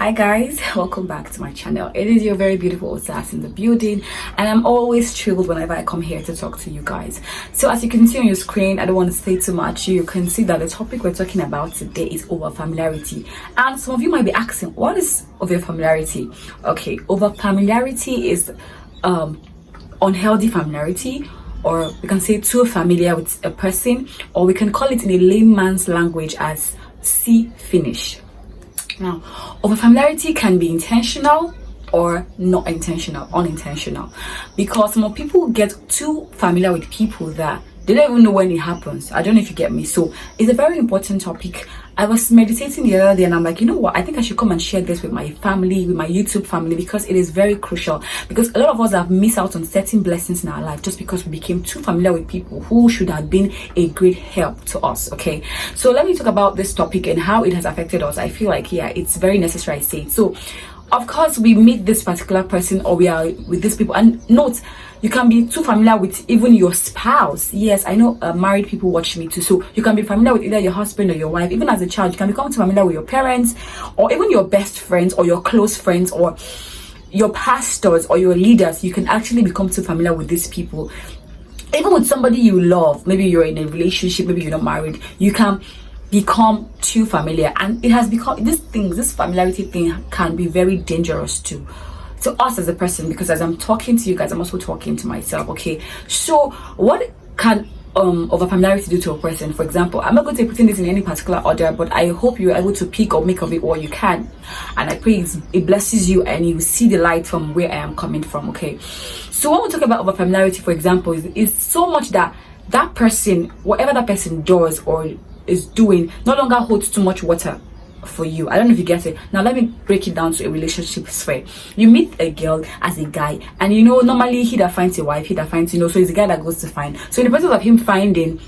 Hi guys, welcome back to my channel. It is your very beautiful Sass in the building, and I'm always thrilled whenever I come here to talk to you guys. So as you can see on your screen, I don't want to say too much. You can see that the topic we're talking about today is overfamiliarity, and some of you might be asking, what is overfamiliarity? Okay, overfamiliarity is unhealthy familiarity, or we can say too familiar with a person, or we can call it in a layman's language as see finish. Now, overfamiliarity can be intentional or not intentional, unintentional, because some people get too familiar with people that they don't even know when it happens. I don't know if you get me. So it's a very important topic. I was meditating the other day and I'm like, you know what, I think I should come and share this with my family, with my YouTube family, because it is very crucial. Because a lot of us have missed out on certain blessings in our life just because we became too familiar with people who should have been a great help to us. Okay, so let me talk about this topic and how it has affected us. I feel like, yeah, it's very necessary I say it. So of course we meet this particular person, or we are with these people, and note, you can be too familiar with even your spouse. Yes, I know married people watch me too, so you can be familiar with either your husband or your wife. Even as a child, you can become too familiar with your parents, or even your best friends, or your close friends, or your pastors, or your leaders. You can actually become too familiar with these people. Even with somebody you love, maybe you're in a relationship, maybe you're not married, you can become too familiar, and it has become this familiarity thing can be very dangerous to us as a person, because as I'm talking to you guys, I'm also talking to myself. Okay, so what can overfamiliarity do to a person? For example, I'm not going to be putting this in any particular order, but I hope you're able to pick or make of it what you can, and I pray it blesses you and you see the light from where I am coming from. Okay, so when we talk about overfamiliarity, for example, is so much that person, whatever that person does or is doing, no longer holds too much water for you. I don't know if you get it. Now let me break it down to a relationship sphere. You meet a girl as a guy, and you know, normally he that finds a wife, he that finds, you know, so it's the guy that goes to find. So in the process of him finding,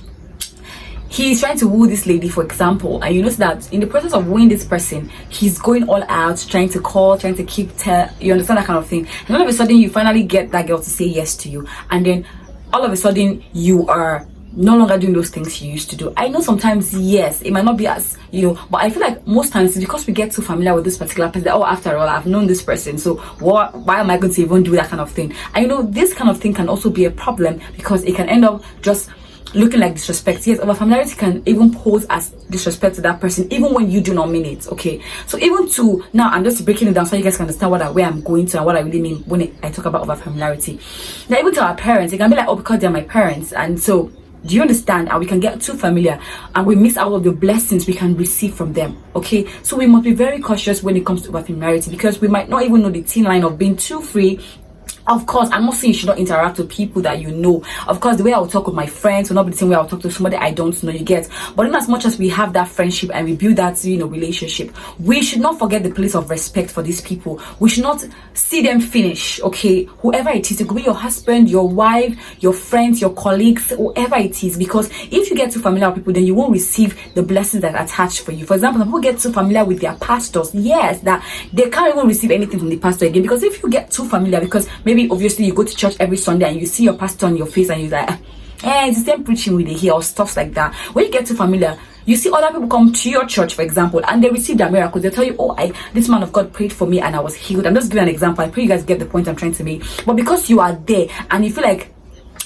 he's trying to woo this lady, for example, and you notice that in the process of wooing this person, he's going all out, trying to call, trying to keep you understand, that kind of thing. And all of a sudden you finally get that girl to say yes to you, and then all of a sudden you are no longer doing those things you used to do. I know sometimes, yes, it might not be as, you know, but I feel like most times it's because we get too familiar with this particular person. Oh, after all, I've known this person, so why am I going to even do that kind of thing? I know this kind of thing can also be a problem, because it can end up just looking like disrespect. Yes, overfamiliarity can even pose as disrespect to that person, even when you do not mean it. Okay, so even to now, I'm just breaking it down so you guys can understand where I'm going to and what I really mean when I talk about overfamiliarity. Now, even to our parents, it can be like, oh, because they're my parents, and so, do you understand? And we can get too familiar and we miss out of the blessings we can receive from them. Okay, so we must be very cautious when it comes to overfamiliarity, because we might not even know the thin line of being too free. Of course, I'm not saying you should not interact with people that you know. Of course, the way I will talk with my friends will not be the same way I will talk to somebody I don't know, you get. But in as much as we have that friendship and we build that, you know, relationship, we should not forget the place of respect for these people. We should not see them finish, okay? Whoever it is, it could be your husband, your wife, your friends, your colleagues, whoever it is. Because if you get too familiar with people, then you won't receive the blessings that are attached for you. For example, some people get too familiar with their pastors. Yes, that they can't even receive anything from the pastor again, because if you get too familiar, because maybe obviously you go to church every Sunday and you see your pastor on your face and you're like, it's the same preaching we hear, or stuff like that. When you get too familiar, you see other people come to your church, for example, and they receive their miracles. They tell you, oh, this man of God prayed for me and I was healed. I'm just giving an example. I pray you guys get the point I'm trying to make. But because you are there and you feel like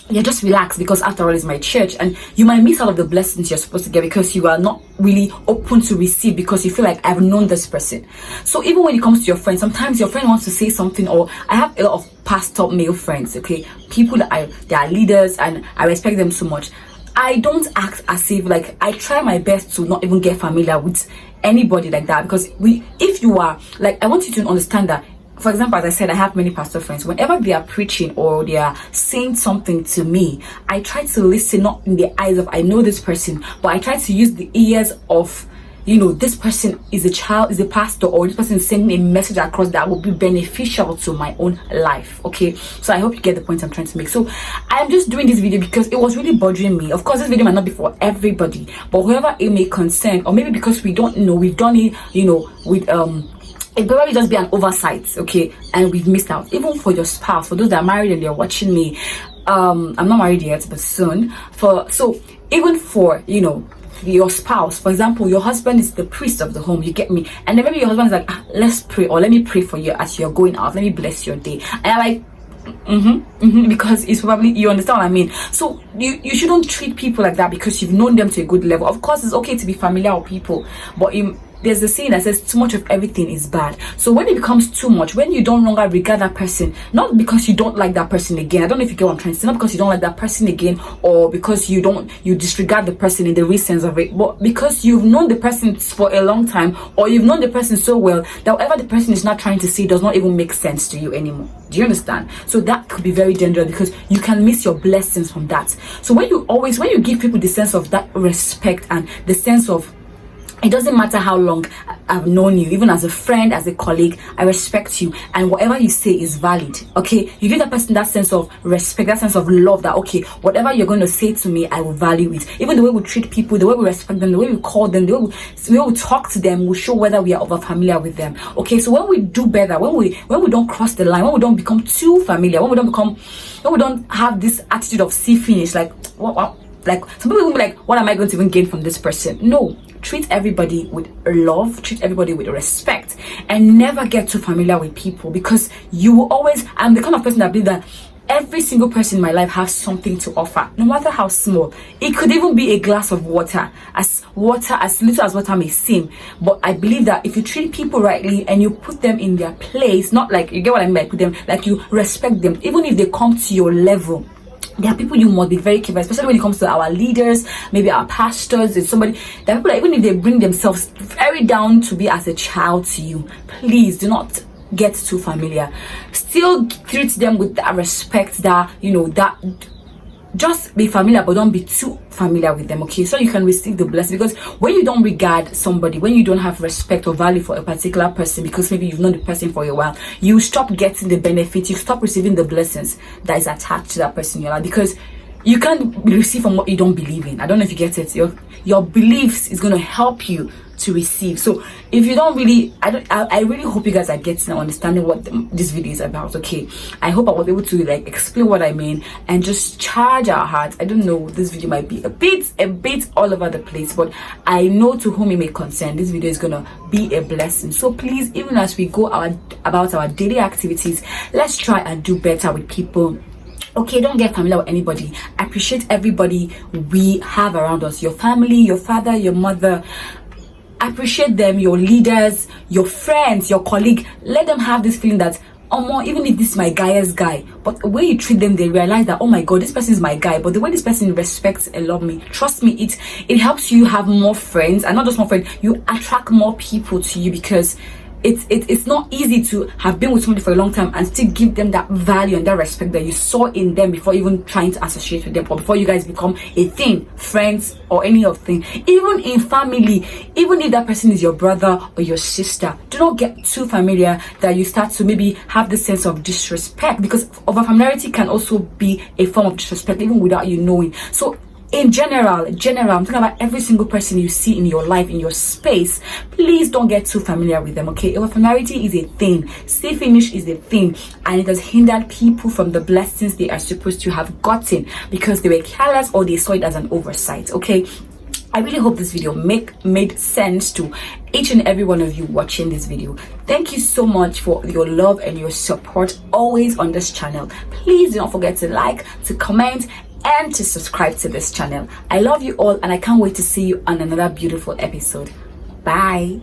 you're just relaxed, because after all, it's my church, and you might miss out of the blessings you're supposed to get because you are not really open to receive, because you feel like, I've known this person. So even when it comes to your friends, sometimes your friend wants to say something, or I have a lot of pastor male friends, okay, people that they are leaders and I respect them so much. I don't act as if, like, I try my best to not even get familiar with anybody like that, because if you are, like, I want you to understand that, for example, as I said, I have many pastor friends. Whenever they are preaching or they are saying something to me, I try to listen, not in the eyes of, I know this person, but I try to use the ears of, you know, this person is a pastor, or this person is sending a message across that will be beneficial to my own life. Okay, so I hope you get the point I'm trying to make. So I'm just doing this video because it was really bothering me. Of course, this video might not be for everybody, but whoever it may concern, or maybe because we don't know, we've done it, you know, with it probably just be an oversight, okay, and we've missed out. Even for your spouse, for those that are married and they're watching me, I'm not married yet, but soon. So even for, you know, your spouse. For example, your husband is the priest of the home, you get me? And then maybe your husband is like, let's pray, or let me pray for you as you're going out, let me bless your day. And I'm like, because it's probably, you understand what I mean? So you shouldn't treat people like that because you've known them to a good level. Of course, it's okay to be familiar with people, but there's a saying that says too much of everything is bad. So when it becomes too much, when you don't longer regard that person, not because you don't like that person again, I don't know if you get what I'm trying to say, not because you don't like that person again, or because you disregard the person in the real sense of it, but because you've known the person for a long time, or you've known the person so well that whatever the person is not trying to say does not even make sense to you anymore. Do you understand? So that could be very dangerous because you can miss your blessings from that. So when you give people the sense of that respect and the sense of, it doesn't matter how long I've known you, even as a friend, as a colleague, I respect you, and whatever you say is valid. Okay, you give that person that sense of respect, that sense of love, that okay, whatever you're going to say to me, I will value it. Even the way we treat people, the way we respect them, the way we call them, the way we talk to them will show whether we are over familiar with them. Okay, so when we do better, when we don't cross the line, when we don't become too familiar, when we don't have this attitude of see finish, like what like some people will be like, what am I going to even gain from this person? No, treat everybody with love, treat everybody with respect, and never get too familiar with people, because you will always, I'm the kind of person that believes that every single person in my life has something to offer, no matter how small. It could even be a glass of water, as little as water may seem. But I believe that if you treat people rightly and you put them in their place, not like, you get what I mean by put them, like you respect them, even if they come to your level. There are people you must be very careful, especially when it comes to our leaders, maybe our pastors. It's somebody, there are people that even if they bring themselves very down to be as a child to you, please do not get too familiar. Still treat them with that respect, that, you know, that just be familiar, but don't be too familiar with them, okay? So you can receive the blessing. Because when you don't regard somebody, when you don't have respect or value for a particular person, because maybe you've known the person for a while, you stop getting the benefits, you stop receiving the blessings that is attached to that person in your life, because you can't receive from what you don't believe in. I don't know if you get it. Your beliefs is going to help you to receive. So if you don't really, I really hope you guys are getting and understanding what this video is about. Okay, I hope I was able to like explain what I mean and just charge our hearts. I don't know, this video might be a bit all over the place, but I know to whom it may concern, this video is gonna be a blessing. So please, even as we go about our daily activities, let's try and do better with people. Okay, don't get familiar with anybody. Appreciate everybody we have around us, your family, your father, your mother. Appreciate them, your leaders, your friends, your colleague. Let them have this feeling that, oh, more, even if this is my guy's guy, but the way you treat them, they realize that, oh my god, this person is my guy. But the way this person respects and love me, trust me, it helps you have more friends, and not just more friends, you attract more people to you, because it's not easy to have been with somebody for a long time and still give them that value and that respect that you saw in them before even trying to associate with them, or before you guys become a thing, friends or any of thing. Even in family, even if that person is your brother or your sister, do not get too familiar that you start to maybe have this sense of disrespect, because overfamiliarity can also be a form of disrespect even without you knowing. So in general, I'm talking about every single person you see in your life, in your space. Please don't get too familiar with them, okay? Overfamiliarity is a thing. Stay finish is a thing. And it has hindered people from the blessings they are supposed to have gotten because they were careless or they saw it as an oversight, okay? I really hope this video made sense to each and every one of you watching this video. Thank you so much for your love and your support always on this channel. Please do not forget to like, to comment, and to subscribe to this channel. I love you all, and I can't wait to see you on another beautiful episode. Bye.